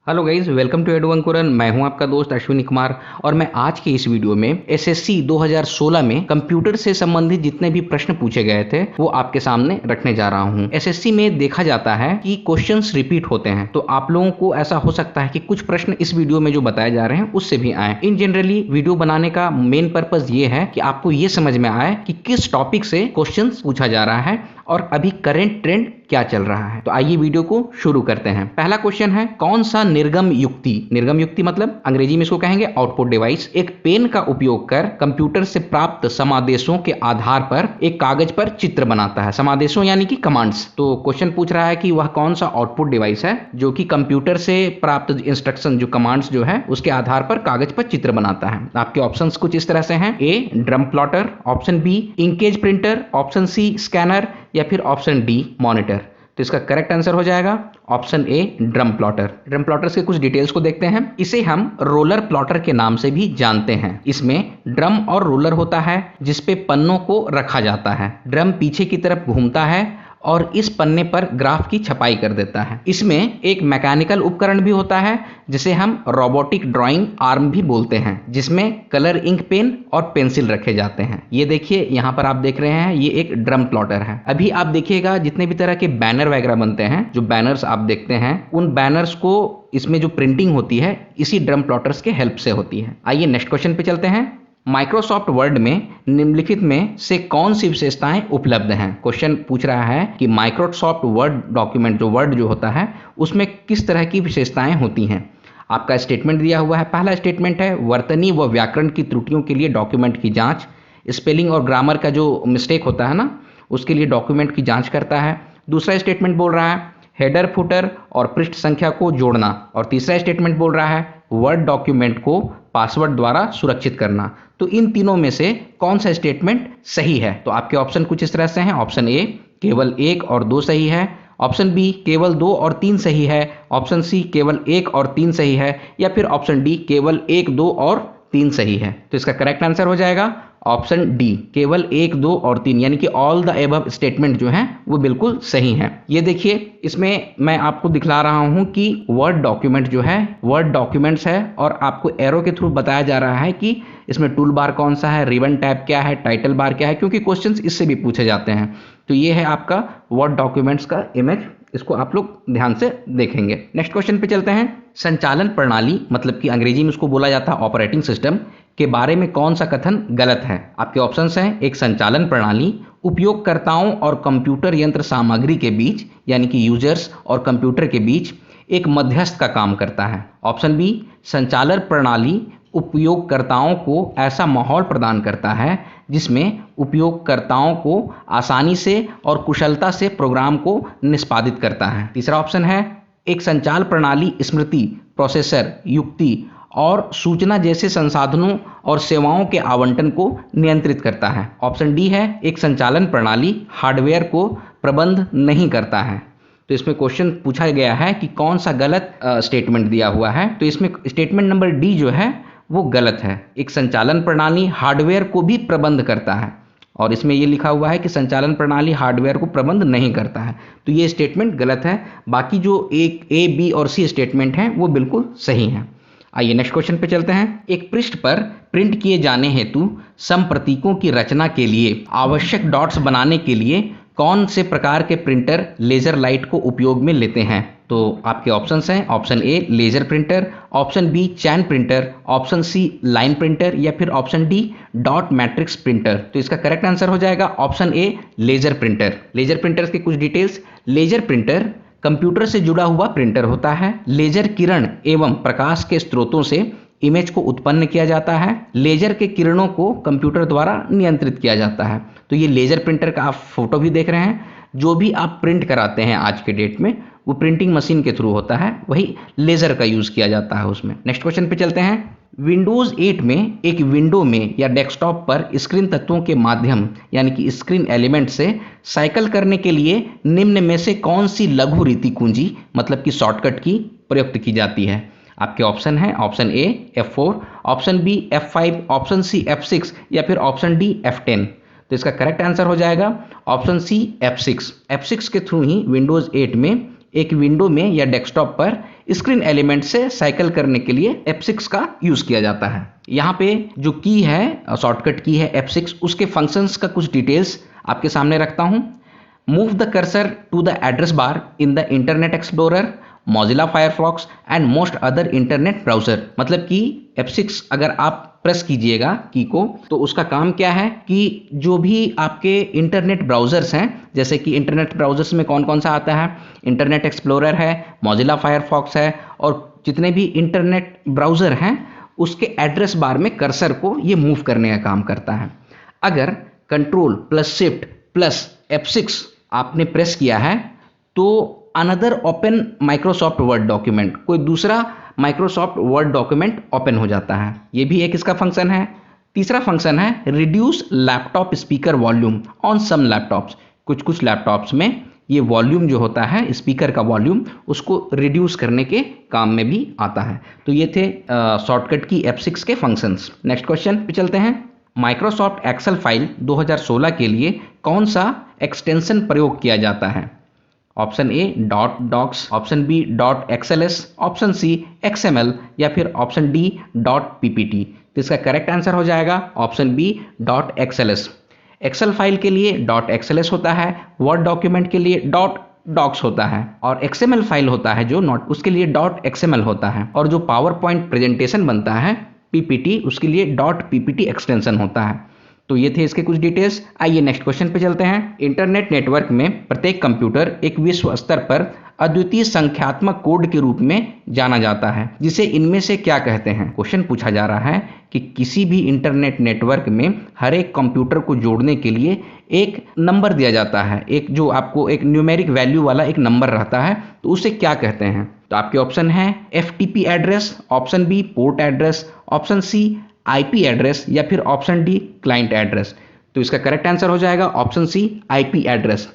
Hello guys, welcome to Edu Ankuran. मैं हूं आपका दोस्त अश्विनी कुमार और मैं आज के इस वीडियो में एसएससी 2016 में कंप्यूटर से संबंधित जितने भी प्रश्न पूछे गए थे वो आपके सामने रखने जा रहा हूं। एसएससी में देखा जाता है कि क्वेश्चंस रिपीट होते हैं, तो आप लोगों को ऐसा हो सकता है कि कुछ प्रश्न इस वीडियो में जो बताए जा रहे हैं उससे भी आए। इन जनरली वीडियो बनाने का मेन पर्पज ये है कि आपको ये समझ में आए कि किस टॉपिक से क्वेश्चन पूछा जा रहा है और अभी करेंट ट्रेंड क्या चल रहा है। तो आइए वीडियो को शुरू करते हैं। पहला क्वेश्चन है, कौन सा निर्गम युक्ति मतलब अंग्रेजी में इसको कहेंगे आउटपुट डिवाइस, एक पेन का उपयोग कर कंप्यूटर से प्राप्त समादेशों के आधार पर एक कागज पर चित्र बनाता है। समादेशों यानी कि कमांड्स। तो क्वेश्चन पूछ रहा है कि वह कौन सा आउटपुट डिवाइस है जो कि कंप्यूटर से प्राप्त इंस्ट्रक्शन जो कमांड्स जो है उसके आधार पर कागज पर चित्र बनाता है। आपके ऑप्शंस कुछ इस तरह से हैं, A drum plotter, option B inkjet printer, option C scanner या फिर ऑप्शन डी मॉनिटर। तो इसका करेक्ट आंसर हो जाएगा ऑप्शन ए ड्रम प्लॉटर। ड्रम प्लॉटर के कुछ डिटेल्स को देखते हैं। इसे हम रोलर प्लॉटर के नाम से भी जानते हैं। इसमें ड्रम और रोलर होता है जिसपे पन्नों को रखा जाता है। ड्रम पीछे की तरफ घूमता है और इस पन्ने पर ग्राफ की छपाई कर देता है। इसमें एक मैकेनिकल उपकरण भी होता है जिसे हम रोबोटिक ड्राइंग आर्म भी बोलते हैं, जिसमें कलर इंक पेन और पेंसिल रखे जाते हैं। ये देखिए यहाँ पर आप देख रहे हैं, ये एक ड्रम प्लॉटर है। अभी आप देखिएगा जितने भी तरह के बैनर वगैरह बनते हैं, जो बैनर्स आप देखते हैं, उन बैनर्स को इसमें जो प्रिंटिंग होती है इसी ड्रम प्लॉटर्स के हेल्प से होती है। आइए नेक्स्ट क्वेश्चन पे चलते हैं। माइक्रोसॉफ्ट वर्ड में निम्नलिखित में से कौन सी विशेषताएं उपलब्ध हैं। क्वेश्चन पूछ रहा है कि माइक्रोसॉफ्ट वर्ड डॉक्यूमेंट जो वर्ड जो होता है उसमें किस तरह की विशेषताएं होती हैं। आपका स्टेटमेंट दिया हुआ है। पहला स्टेटमेंट है, वर्तनी व व्याकरण की त्रुटियों के लिए डॉक्यूमेंट की जांच। स्पेलिंग और ग्रामर का जो मिस्टेक होता है ना, उसके लिए डॉक्यूमेंट की जांच करता है। दूसरा स्टेटमेंट बोल रहा है हेडर फुटर और पृष्ठ संख्या को जोड़ना। और तीसरा स्टेटमेंट बोल रहा है वर्ड डॉक्यूमेंट को पासवर्ड द्वारा सुरक्षित करना। तो इन तीनों में से कौन सा स्टेटमेंट सही है। तो आपके ऑप्शन कुछ इस तरह से हैं। ऑप्शन ए केवल 1 और 2 सही है, ऑप्शन बी केवल 2 और 3 सही है, ऑप्शन सी केवल 1 और 3 सही है, या फिर ऑप्शन डी केवल 1, 2 और 3 सही है। तो इसका करेक्ट आंसर हो जाएगा ऑप्शन डी, केवल 1, 2 और 3, यानी कि ऑल द एबव स्टेटमेंट जो है वो बिल्कुल सही है। ये देखिए, इसमें मैं आपको दिखला रहा हूं कि वर्ड डॉक्यूमेंट जो है वर्ड डॉक्यूमेंट्स है और आपको एरो के थ्रू बताया जा रहा है कि इसमें टूल बार कौन सा है, रिबन टैब क्या है, टाइटल बार क्या है, क्योंकि क्वेश्चंस इससे भी पूछे जाते हैं। तो ये है आपका वर्ड डॉक्यूमेंट्स का इमेज, इसको आप लोग ध्यान से देखेंगे। नेक्स्ट क्वेश्चन पे चलते हैं। संचालन प्रणाली मतलब कि अंग्रेजी में उसको बोला जाता है ऑपरेटिंग सिस्टम के बारे में कौन सा कथन गलत है। आपके ऑप्शंस हैं, एक संचालन प्रणाली उपयोगकर्ताओं और कंप्यूटर यंत्र सामग्री के बीच यानी कि यूजर्स और कंप्यूटर के बीच एक मध्यस्थ का काम करता है। ऑप्शन बी, संचालन प्रणाली उपयोगकर्ताओं को ऐसा माहौल प्रदान करता है जिसमें उपयोगकर्ताओं को आसानी से और कुशलता से प्रोग्राम को निष्पादित करता है। तीसरा ऑप्शन है, एक संचालन प्रणाली स्मृति, प्रोसेसर, युक्ति और सूचना जैसे संसाधनों और सेवाओं के आवंटन को नियंत्रित करता है। ऑप्शन डी है, एक संचालन प्रणाली हार्डवेयर को प्रबंध नहीं करता है। तो इसमें क्वेश्चन पूछा गया है कि कौन सा गलत स्टेटमेंट दिया हुआ है। तो इसमें स्टेटमेंट नंबर डी जो है वो गलत है। एक संचालन प्रणाली हार्डवेयर को भी प्रबंध करता है और इसमें ये लिखा हुआ है कि संचालन प्रणाली हार्डवेयर को प्रबंध नहीं करता है। तो ये स्टेटमेंट गलत है। बाकी जो एक ए, बी और सी स्टेटमेंट हैं वो बिल्कुल सही हैं। आइए नेक्स्ट क्वेश्चन पे चलते हैं। एक पृष्ठ पर प्रिंट किए जाने हेतु सम प्रतीकों की रचना के लिए आवश्यक डॉट्स बनाने के लिए कौन से प्रकार के प्रिंटर लेजर लाइट को उपयोग में लेते हैं। तो आपके ऑप्शंस हैं, option A laser printer, option B chain printer, option C line printer या फिर option D dot matrix printer. तो इसका करेक्ट आंसर हो जाएगा option A laser printer. Laser printers के कुछ डिटेल्स। लेजर प्रिंटर कंप्यूटर से जुड़ा हुआ प्रिंटर होता है। लेजर किरण एवं प्रकाश के स्रोतों से इमेज को उत्पन्न किया जाता है। लेजर के किरणों को कंप्यूटर द्वारा नियंत्रित किया जाता है। तो ये लेजर प्रिंटर का आप फोटो भी देख रहे हैं। जो भी आप प्रिंट कराते हैं आज के डेट में वो प्रिंटिंग मशीन के थ्रू होता है, वही लेजर का यूज किया जाता है उसमें। नेक्स्ट क्वेश्चन पे चलते हैं। विंडोज 8 में एक विंडो में या डेस्कटॉप पर स्क्रीन तत्वों के माध्यम यानी कि स्क्रीन एलिमेंट से साइकिल करने के लिए निम्न में से कौन सी लघु रीति कुंजी मतलब कि शॉर्टकट की प्रयुक्त की जाती है। आपके ऑप्शन है, option A F4, option B F5, option C F6 या फिर ऑप्शन डी F10। तो इसका करेक्ट आंसर हो जाएगा ऑप्शन सी F6। F6 के थ्रू ही विंडोज 8 में एक विंडो में या डेस्कटॉप पर स्क्रीन एलिमेंट से साइकिल करने के लिए F6 का यूज किया जाता है। यहाँ पे जो की है, शॉर्टकट की है F6, उसके फंक्शंस का कुछ डिटेल्स आपके सामने रखता हूँ। Move the cursor to the address bar in the Internet Explorer, Mozilla Firefox and most other internet browser. मतलब कि F6 अगर आप प्रेस कीजिएगा की को, तो उसका काम क्या है कि जो भी आपके इंटरनेट ब्राउजर्स हैं, जैसे कि इंटरनेट ब्राउजर्स में कौन कौन सा आता है, इंटरनेट एक्सप्लोरर है, मोजिला फायरफॉक्स है, और जितने भी इंटरनेट ब्राउजर हैं उसके एड्रेस बार में कर्सर को ये मूव करने का काम करता है। अगर control plus shift plus F6 आपने प्रेस किया है तो another open Microsoft word document, कोई दूसरा माइक्रोसॉफ्ट वर्ड डॉक्यूमेंट ओपन हो जाता है। ये भी एक इसका फंक्शन है। तीसरा फंक्शन है reduce laptop speaker volume on some laptops. कुछ कुछ लैपटॉप्स में ये वॉल्यूम जो होता है, स्पीकर का वॉल्यूम, उसको रिड्यूस करने के काम में भी आता है। तो ये थे शॉर्टकट की F6 के फंक्शंस। नेक्स्ट क्वेश्चन पे चलते हैं। माइक्रोसॉफ्ट एक्सेल फाइल 2016 के लिए कौन सा एक्सटेंशन प्रयोग किया जाता है? Option A dot docs, option B dot XLS, option C XML या फिर ऑप्शन डी डॉट PPT। तो इसका करेक्ट आंसर हो जाएगा option B dot XLS। Excel file के लिए डॉट XLS होता है, वर्ड डॉक्यूमेंट के लिए डॉट डॉक्स होता है, और XML फाइल होता है जो नोट, उसके लिए डॉट XML होता है, और जो पावर पॉइंट प्रेजेंटेशन बनता है PPT, उसके लिए डॉट PPT एक्सटेंशन होता है। तो ये थे इसके कुछ डिटेल्स। आइए नेक्स्ट क्वेश्चन पे चलते हैं। इंटरनेट नेटवर्क में प्रत्येक कंप्यूटर एक विश्व स्तर पर अद्वितीय संख्यात्मक कोड के रूप में जाना जाता है, जिसे इनमें से क्या कहते हैं? क्वेश्चन पूछा जा रहा है कि किसी भी इंटरनेट नेटवर्क में हर एक कंप्यूटर को जोड़ने के लिए एक नंबर दिया जाता है, एक जो आपको एक न्यूमेरिक वैल्यू वाला एक नंबर रहता है, तो उसे क्या कहते हैं? तो आपके ऑप्शन है FTP address, option B port address, option C IP address या फिर ऑप्शन डी क्लाइंट एड्रेस। तो इसका करेक्ट आंसर हो जाएगा option C IP address.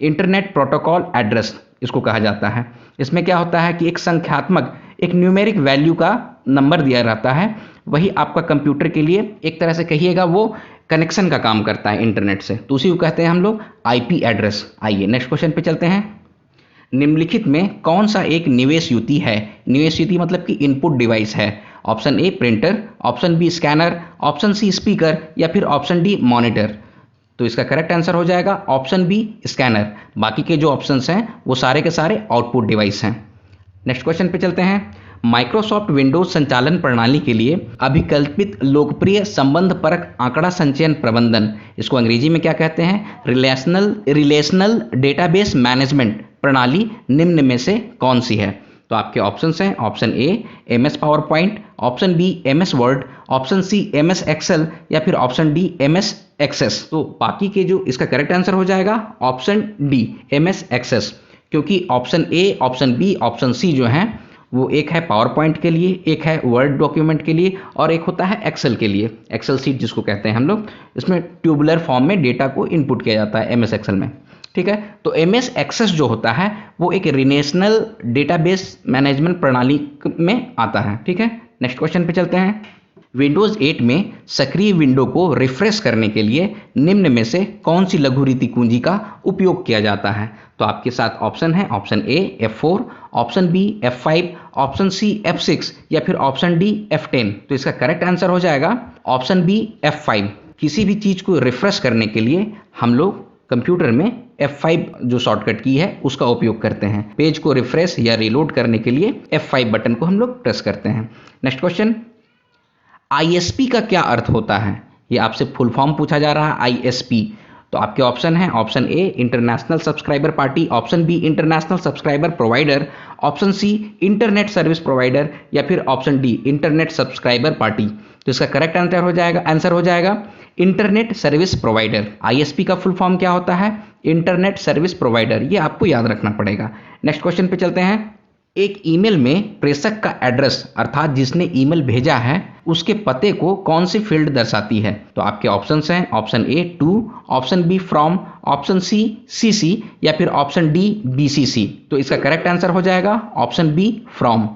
Internet protocol address इसको कहा जाता है। इसमें क्या होता है कि एक संख्यात्मक, एक न्यूमेरिक वैल्यू का नंबर दिया रहता है, वही आपका कंप्यूटर के लिए एक तरह से कहिएगा वो कनेक्शन का काम करता है इंटरनेट से, तो उसी को कहते हैं हम लोग IP एड्रेस। आइए नेक्स्ट क्वेश्चन पे चलते हैं। निम्नलिखित में कौन सा एक निवेश युति है? निवेश युति मतलब कि इनपुट डिवाइस है। Option A printer, option B scanner, option C speaker या फिर ऑप्शन डी मॉनिटर। तो इसका करेक्ट आंसर हो जाएगा ऑप्शन बी स्कैनर। बाकी के जो ऑप्शंस हैं वो सारे के सारे आउटपुट डिवाइस हैं। नेक्स्ट क्वेश्चन पे चलते हैं। माइक्रोसॉफ्ट विंडोज संचालन प्रणाली के लिए अभिकल्पित लोकप्रिय संबंधपरक आंकड़ा संचयन प्रबंधन, इसको अंग्रेजी में क्या कहते हैं? रिलेशनल डेटाबेस मैनेजमेंट प्रणाली निम्न में से कौन सी है? तो आपके ऑप्शंस हैं option A MS PowerPoint, option B MS Word, option C MS Excel या फिर ऑप्शन डी MS एक्सेस। तो बाकी के जो इसका करेक्ट आंसर हो जाएगा ऑप्शन डी MS एक्सेस, क्योंकि option A, option B, option C जो हैं वो एक है पावर पॉइंट के लिए, एक है वर्ड डॉक्यूमेंट के लिए, और एक होता है एक्सेल के लिए, एक्सेल सीट जिसको कहते हैं हम लोग। इसमें ट्यूबुलर फॉर्म में डेटा को इनपुट किया जाता है MS एक्सेल में, ठीक है। तो MS एक्सेस जो होता है वो एक रिलेशनल डेटाबेस मैनेजमेंट प्रणाली में आता है, ठीक है। नेक्स्ट क्वेश्चन पे चलते हैं। विंडोज 8 में सक्रिय विंडो को रिफ्रेश करने के लिए निम्न में से कौन सी लघुरीति कुंजी का उपयोग किया जाता है? तो आपके साथ ऑप्शन है option A F4, option B F5, option C F6 या फिर ऑप्शन डी F10। तो इसका करेक्ट आंसर हो जाएगा ऑप्शन बी F5। किसी भी चीज को रिफ्रेश करने के लिए हम लोग कंप्यूटर में F5 जो शॉर्टकट की है उसका उपयोग करते हैं। पेज को रिफ्रेश या रीलोड करने के लिए F5 बटन को हम लोग प्रेस करते हैं। नेक्स्ट क्वेश्चन, ISP का क्या अर्थ होता है? ये आपसे फुल फॉर्म पूछा जा रहा है ISP। तो आपके ऑप्शन है option A international subscriber party, option B international subscriber provider, option C internet service provider या फिर option D internet subscriber party. तो इसका करेक्ट आंसर हो जाएगा इंटरनेट सर्विस प्रोवाइडर। ISP का फुल फॉर्म क्या होता है? Internet service provider. ये आपको याद रखना पड़ेगा। नेक्स्ट क्वेश्चन पे चलते हैं। एक ईमेल में प्रेषक का एड्रेस अर्थात जिसने ईमेल भेजा है उसके पते को कौन सी फील्ड दर्शाती है? तो आपके ऑप्शंस हैं option A to, option B from, option C CC या फिर ऑप्शन डी BCC। तो इसका करेक्ट आंसर हो जाएगा ऑप्शन बी फ्रॉम।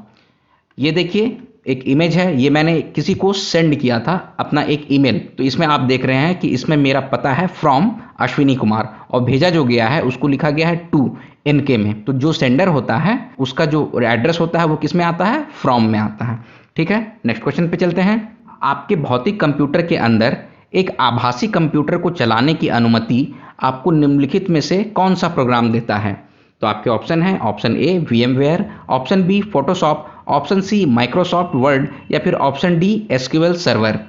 ये देखिए एक इमेज है, ये मैंने किसी को सेंड किया था अपना एक ईमेल, तो इसमें आप देख रहे हैं कि इसमें मेरा पता है फ्रॉम अश्विनी कुमार, और भेजा जो गया है उसको लिखा गया है टू NK में। तो जो सेंडर होता है उसका जो एड्रेस होता है वो किस में आता है, फ्रॉम में आता है। ठीक है, नेक्स्ट क्वेश्चन पे चलते हैं। आपके भौतिक कंप्यूटर के अंदर एक आभासी कंप्यूटर को चलाने की अनुमति आपको निम्नलिखित में से कौन सा प्रोग्राम देता है? तो आपके ऑप्शन है, option A VMware, option B Photoshop, option C Microsoft Word, या फिर ऑप्शन डी SQL सर्वर।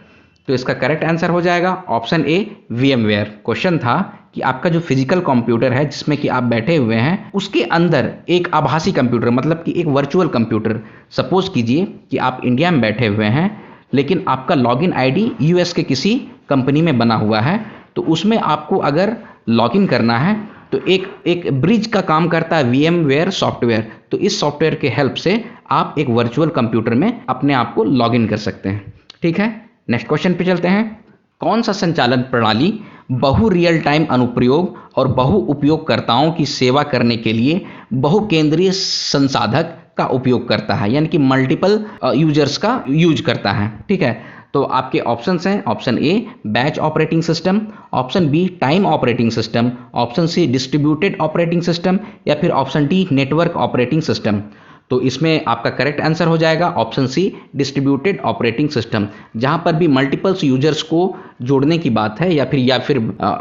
तो इसका करेक्ट आंसर हो जाएगा ऑप्शन ए VMware। क्वेश्चन था कि आपका जो फिजिकल कंप्यूटर है जिसमें कि आप बैठे हुए हैं उसके अंदर एक आभासी कंप्यूटर, मतलब कि एक वर्चुअल कंप्यूटर, सपोज कीजिए कि आप इंडिया में बैठे हुए हैं लेकिन आपका लॉगिन आईडी यूएस के किसी कंपनी में बना हुआ है, तो उसमें आपको अगर लॉगिन करना है तो एक ब्रिज का काम करता है VMware सॉफ्टवेयर। तो इस सॉफ्टवेयर के हेल्प से आप एक वर्चुअल कंप्यूटर में अपने आप को लॉगिन कर सकते हैं। ठीक है, नेक्स्ट क्वेश्चन पे चलते हैं। कौन सा संचालन प्रणाली बहु रियल टाइम अनुप्रयोग और बहु उपयोगकर्ताओं की सेवा करने के लिए बहु केंद्रीय संसाधक का उपयोग करता है, यानी कि मल्टीपल यूजर्स का यूज करता है? ठीक है, तो आपके ऑप्शंस हैं, option A batch operating system, option B time operating system, option C distributed operating system, या फिर option D network operating system. तो इसमें आपका करेक्ट आंसर हो जाएगा option C distributed operating system. जहां पर भी मल्टीपल्स यूजर्स को जोड़ने की बात है या फिर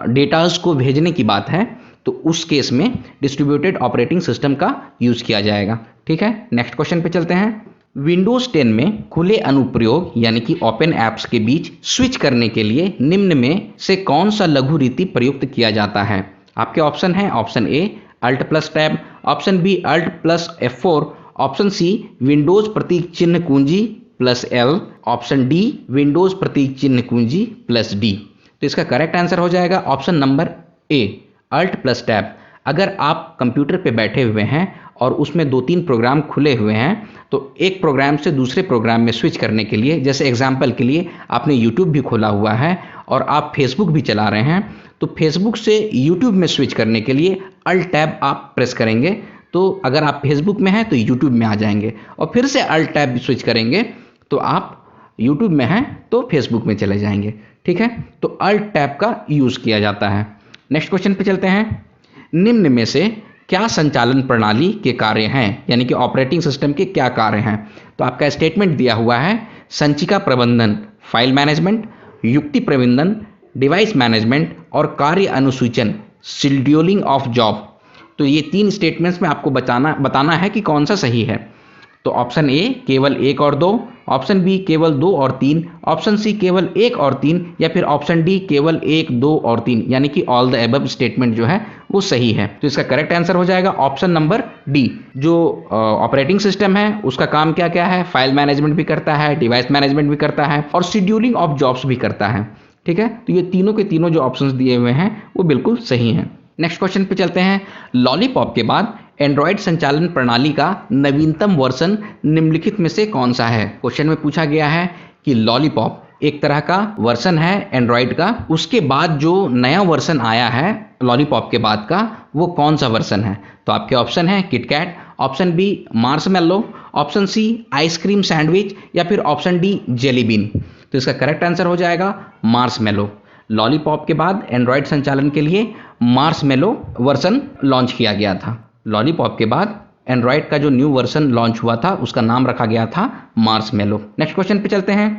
डेटास को भेजने की बात है तो उस केस में डिस्ट्रीब्यूटेड ऑपरेटिंग सिस्टम का यूज किया जाएगा। ठीक है, नेक्स्ट क्वेश्चन पे चलते हैं। विंडोज 10 में खुले अनुप्रयोग यानी कि ओपन ऐप्स के बीच स्विच करने के लिए निम्न में से कौन सा लघु रीति प्रयुक्त किया जाता है? आपके ऑप्शन है, option A alt plus tab, option B alt plus F4, option C Windows प्रतीक चिन्ह कुंजी plus L, option D Windows प्रतीक चिन्ह कुंजी प्लस D। तो इसका करेक्ट आंसर हो जाएगा option number A alt plus tab. अगर आप कंप्यूटर पे बैठे हुए हैं और उसमें 2-3 प्रोग्राम खुले हुए हैं तो एक प्रोग्राम से दूसरे प्रोग्राम में स्विच करने के लिए, जैसे एग्जांपल के लिए आपने यूट्यूब भी खोला हुआ है और आप फेसबुक भी चला रहे हैं, तो फेसबुक से यूट्यूब में स्विच करने के लिए अल्ट टैब आप प्रेस करेंगे तो अगर आप फेसबुक में हैं तो यूट्यूब में आ जाएंगे, और फिर से अल्ट टैब स्विच करेंगे तो आप यूट्यूब में हैं तो फेसबुक में चले जाएंगे। ठीक है, तो अल्ट टैब का यूज़ किया जाता है। नेक्स्ट क्वेश्चन पे चलते हैं। निम्न में से क्या संचालन प्रणाली के कार्य हैं, यानी कि ऑपरेटिंग सिस्टम के क्या कार्य हैं? तो आपका स्टेटमेंट दिया हुआ है संचिका प्रबंधन, फाइल मैनेजमेंट, युक्ति प्रबंधन, डिवाइस मैनेजमेंट और कार्य अनुसूचन, शेड्यूलिंग ऑफ जॉब। तो ये 3 स्टेटमेंट्स में आपको बताना है कि कौन सा सही है। तो ऑप्शन ए केवल 1 और 2, ऑप्शन बी केवल 2 और 3, ऑप्शन सी केवल 1 और 3, या फिर ऑप्शन डी केवल 1, 2 और 3, यानी कि ऑल द एबव स्टेटमेंट जो है वो सही है। तो इसका करेक्ट आंसर हो जाएगा ऑप्शन नंबर डी। जो ऑपरेटिंग सिस्टम है उसका काम क्या क्या है? फाइल मैनेजमेंट भी करता है, डिवाइस मैनेजमेंट भी करता है और शेड्यूलिंग ऑफ जॉब्स भी करता है। ठीक है, तो ये तीनों के तीनों जो ऑप्शंस दिए हुए हैं वो बिल्कुल सही हैं। नेक्स्ट क्वेश्चन पे चलते हैं। लॉलीपॉप के बाद एंड्रॉयड संचालन प्रणाली का नवीनतम वर्जन निम्नलिखित में से कौन सा है? क्वेश्चन में पूछा गया है कि लॉलीपॉप एक तरह का वर्जन है एंड्रॉयड का, उसके बाद जो नया वर्जन आया है लॉलीपॉप के बाद का वो कौन सा वर्जन है? तो आपके ऑप्शन है KitKat, option B marshmallow, option C ice cream sandwich, या फिर ऑप्शन डी जेली बीन। तो इसका करेक्ट आंसर हो जाएगा मार्शमैलो। लॉलीपॉप के बाद एंड्रॉयड संचालन के लिए मार्शमैलो वर्जन लॉन्च किया गया था। लॉलीपॉप के बाद एंड्रॉयड का जो न्यू वर्जन लॉन्च हुआ था उसका नाम रखा गया था मार्शमैलो। नेक्स्ट क्वेश्चन पे चलते हैं।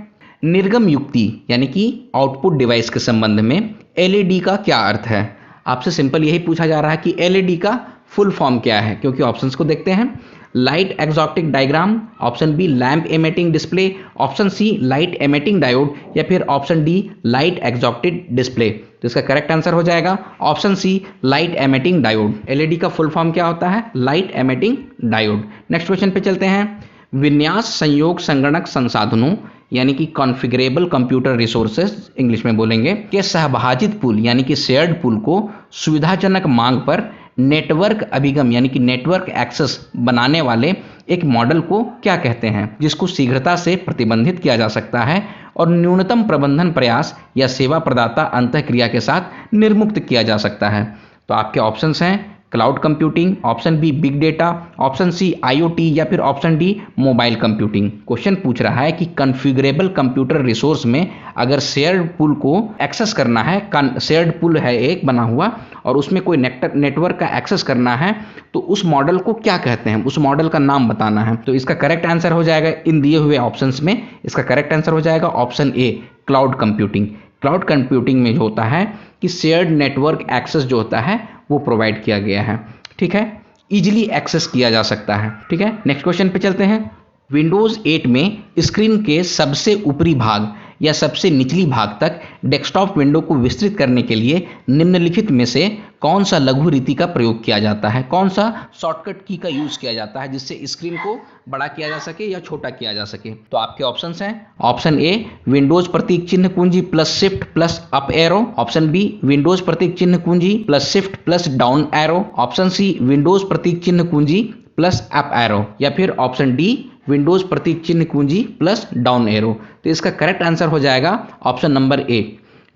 निर्गम युक्ति यानी कि आउटपुट डिवाइस के संबंध में LED का क्या अर्थ है? आपसे सिंपल यही पूछा जा रहा है कि LED का फुल फॉर्म क्या है, क्योंकि ऑप्शंस को देखते हैं। Light exotic diagram, option B lamp emitting display, option C light emitting diode, या फिर option D light excepted display. तो इसका करेक्ट आंसर हो जाएगा option C light emitting diode. LED का फुल फॉर्म क्या होता है? Light emitting diode. Next question पे चलते हैं। विन्यास संयोग संगणक संसाधनों यानी कि कॉन्फ़िगरेबल कंप्यूटर रिसोर्सेज इंग्लिश में बोलेंगे के सहभाजित पूल यानी कि शेयर्ड पूल को सुविधाजनक मांग पर नेटवर्क अभिगम यानी कि नेटवर्क एक्सेस बनाने वाले एक मॉडल को क्या कहते हैं, जिसको शीघ्रता से प्रतिबंधित किया जा सकता है और न्यूनतम प्रबंधन प्रयास या सेवा प्रदाता अंतःक्रिया के साथ निर्मुक्त किया जा सकता है? तो आपके ऑप्शंस हैं cloud computing, option B big data, option C IoT या फिर option D mobile computing. Question पूछ रहा है कि कॉन्फ़िगरेबल कंप्यूटर रिसोर्स में अगर शेयर्ड पूल को एक्सेस करना है, शेयर्ड पूल है एक बना हुआ और उसमें कोई नेटवर्क का एक्सेस करना है तो उस मॉडल को क्या कहते हैं, उस मॉडल का नाम बताना है। तो इसका करेक्ट आंसर हो जाएगा इन दिए हुए ऑप्शंस में, इसका करेक्ट आंसर हो जाएगा ऑप्शन ए क्लाउड कंप्यूटिंग। क्लाउड कंप्यूटिंग में जो होता है कि शेयर्ड नेटवर्क एक्सेस जो होता है वो प्रोवाइड किया गया है, ठीक है, इजीली एक्सेस किया जा सकता है, ठीक है। नेक्स्ट क्वेश्चन पे चलते हैं। विंडोज 8 में स्क्रीन के सबसे ऊपरी भाग या सबसे निचली भाग तक डेस्कटॉप विंडो को विस्तृत करने के लिए निम्नलिखित में से कौन सा लघु रीति का प्रयोग किया जाता है, कौन सा शॉर्टकट की का यूज किया जाता है जिससे स्क्रीन को बड़ा किया जा सके या छोटा किया जा सके। तो आपके ऑप्शंस हैं, ऑप्शन ए विंडोज प्रतीक चिन्ह कुंजी plus shift plus up arrow, option B Windows प्रतीक चिन्ह कुंजी plus shift plus down arrow, option C Windows प्रतीक चिन्ह कुंजी प्लस अप एरो या फिर ऑप्शन डी विंडोज प्रतीक चिन्ह कुंजी प्लस डाउन एरो। तो इसका करेक्ट आंसर हो जाएगा ऑप्शन नंबर ए।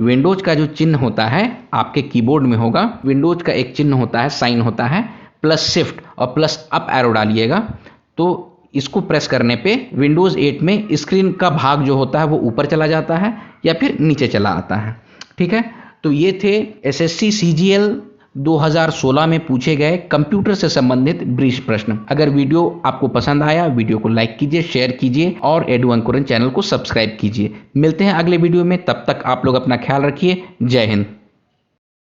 विंडोज का जो चिन्ह होता है आपके कीबोर्ड में होगा, विंडोज का एक चिन्ह होता है, साइन होता है, प्लस शिफ्ट और प्लस अप एरो डालिएगा तो इसको प्रेस करने पे विंडोज 8 में स्क्रीन का भाग जो होता है वो ऊपर चला जाता है या फिर नीचे चला आता है, ठीक है। तो ये थे एसएससी सीजीएल 2016 में पूछे गए कंप्यूटर से संबंधित ब्रीफ प्रश्न। अगर वीडियो आपको पसंद आया, वीडियो को लाइक कीजिए, शेयर कीजिए और एडु अंकुरन चैनल को सब्सक्राइब कीजिए। मिलते हैं अगले वीडियो में, तब तक आप लोग अपना ख्याल रखिए। जय हिंद।